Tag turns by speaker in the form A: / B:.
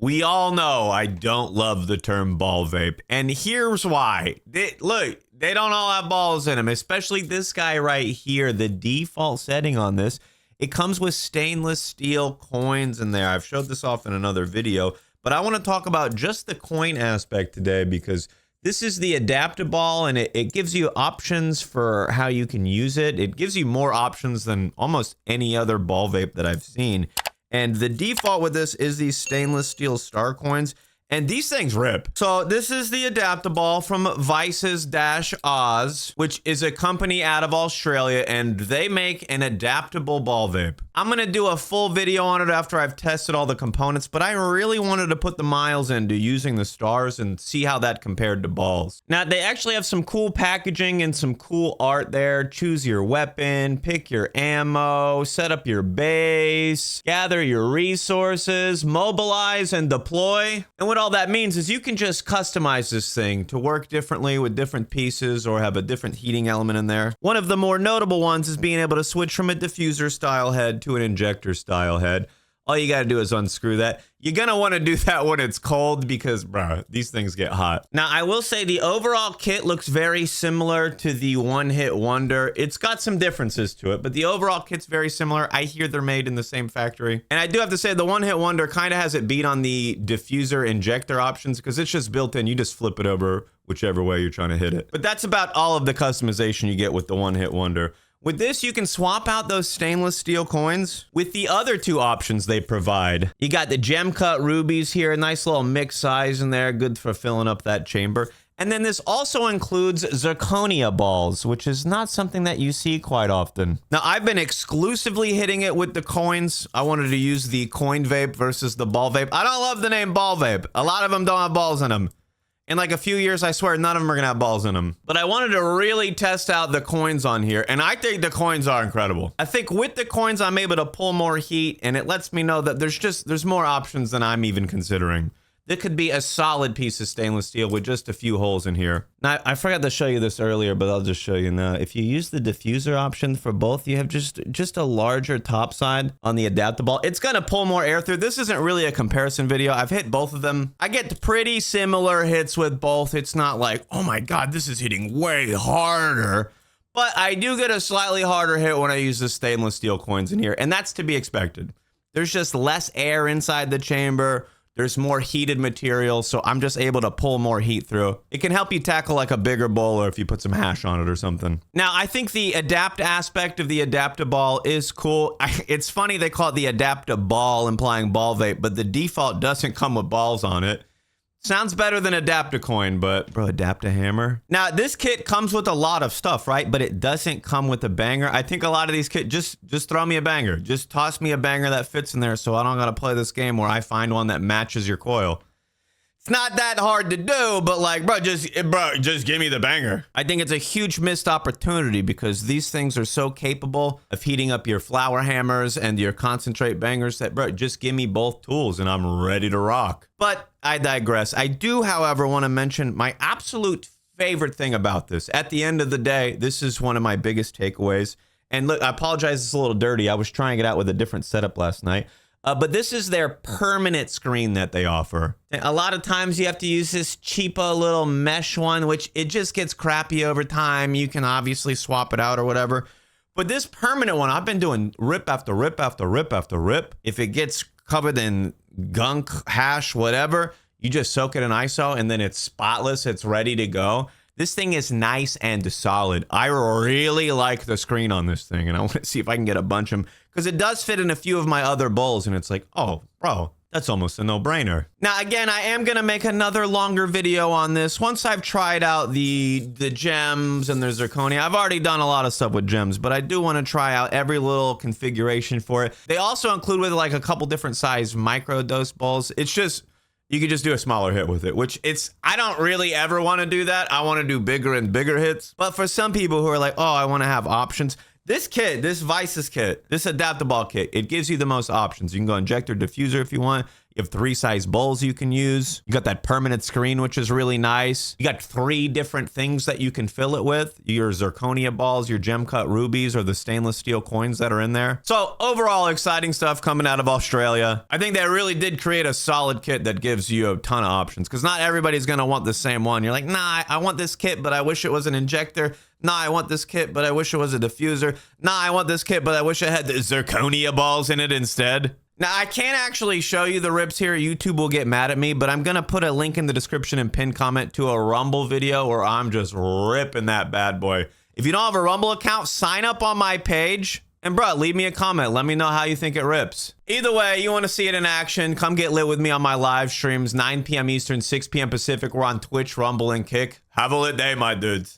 A: We all know I don't love the term ball vape, and here's why. Look, they don't all have balls in them, especially this guy right here. The default setting on this, it comes with stainless steel coins in there. I've showed this off in another video, but I want to talk about just the coin aspect today because this is the Adaptaball, and it gives you options for how you can use it. It gives you more options than almost any other ball vape that I've seen. And the default with this is these stainless steel star coins. And these things rip. So this is the Adaptaball from Vices-Oz, which is a company out of Australia, and they make an adaptable ball vape. I'm going to do a full video on it after I've tested all the components, but I really wanted to put the miles into using the stars and see how that compared to balls. Now, they actually have some cool packaging and some cool art there. Choose your weapon, pick your ammo, set up your base, gather your resources, mobilize and deploy. And what all that means is you can just customize this thing to work differently with different pieces or have a different heating element in there. One of the more notable ones is being able to switch from a diffuser style head to an injector style head. All you got to do is unscrew that. You're going to want to do that when it's cold because, bro, these things get hot. Now, I will say the overall kit looks very similar to the One Hit Wonder. It's got some differences to it, but the overall kit's very similar. I hear they're made in the same factory. And I do have to say the One Hit Wonder kind of has it beat on the diffuser injector options because it's just built in. You just flip it over whichever way you're trying to hit it. But that's about all of the customization you get with the One Hit Wonder. With this, you can swap out those stainless steel coins with the other two options they provide. You got the gem cut rubies here, a nice little mix size in there, good for filling up that chamber. And then this also includes zirconia balls, which is not something that you see quite often. Now, I've been exclusively hitting it with the coins. I wanted to use the coin vape versus the ball vape. I don't love the name ball vape. A lot of them don't have balls in them. In like a few years, I swear, none of them are going to have balls in them. But I wanted to really test out the coins on here, and I think the coins are incredible. I think with the coins, I'm able to pull more heat, and it lets me know that there's more options than I'm even considering. It could be a solid piece of stainless steel with just a few holes in here. Now, I forgot to show you this earlier, but I'll just show you now. If you use the diffuser option for both, you have just a larger top side on the Adaptaball. It's going to pull more air through. This isn't really a comparison video. I've hit both of them. I get pretty similar hits with both. It's not like, oh my God, this is hitting way harder. But I do get a slightly harder hit when I use the stainless steel coins in here, and that's to be expected. There's just less air inside the chamber. There's more heated material, so I'm just able to pull more heat through. It can help you tackle like a bigger bowler if you put some hash on it or something. Now, I think the adapt aspect of the Adaptaball is cool. It's funny they call it the Adaptaball, implying ball vape, but the default doesn't come with balls on it. Sounds better than Adaptacoin, but bro, Adaptahammer. Now, this kit comes with a lot of stuff, right? But it doesn't come with a banger. I think a lot of these kits, just throw me a banger. Just toss me a banger that fits in there so I don't gotta play this game where I find one that matches your coil. It's not that hard to do, but like, bro, just give me the banger. I think it's a huge missed opportunity because these things are so capable of heating up your flower hammers and your concentrate bangers that, bro, just give me both tools and I'm ready to rock. But I digress. I do, however, want to mention my absolute favorite thing about this. At the end of the day, this is one of my biggest takeaways. And look, I apologize, it's a little dirty. I was trying it out with a different setup last night. But this is their permanent screen that they offer. A lot of times you have to use this cheapo little mesh one, which it just gets crappy over time. You can obviously swap it out or whatever. But this permanent one, I've been doing rip after rip after rip after rip. If it gets covered in gunk, hash, whatever, you just soak it in ISO and then it's spotless. It's ready to go. This thing is nice and solid. I really like the screen on this thing, and I want to see if I can get a bunch of them, because it does fit in a few of my other bowls, and it's like, oh, bro, that's almost a no-brainer. Now, again, I am going to make another longer video on this once I've tried out the gems and the zirconia. I've already done a lot of stuff with gems, but I do want to try out every little configuration for it. They also include with like a couple different size microdose bowls. It's just, you could just do a smaller hit with it, which I don't really ever want to do that. I want to do bigger and bigger hits. But for some people who are like, oh, I want to have options, this kit, this Vices kit, this Adaptaball kit, it gives you the most options. You can go injector, diffuser if you want. You have 3 size bowls you can use. You got that permanent screen, which is really nice. You got 3 different things that you can fill it with. Your zirconia balls, your gem cut rubies, or the stainless steel coins that are in there. So overall, exciting stuff coming out of Australia. I think they really did create a solid kit that gives you a ton of options, because not everybody's going to want the same one. You're like, nah, I want this kit, but I wish it was an injector. Nah, I want this kit, but I wish it was a diffuser. Nah, I want this kit, but I wish it had the zirconia balls in it instead. Now, I can't actually show you the rips here. YouTube will get mad at me, but I'm going to put a link in the description and pinned comment to a Rumble video where I'm just ripping that bad boy. If you don't have a Rumble account, sign up on my page. And bro, leave me a comment. Let me know how you think it rips. Either way, you want to see it in action, come get lit with me on my live streams, 9 p.m. Eastern, 6 p.m. Pacific. We're on Twitch, Rumble, and Kick. Have a lit day, my dudes.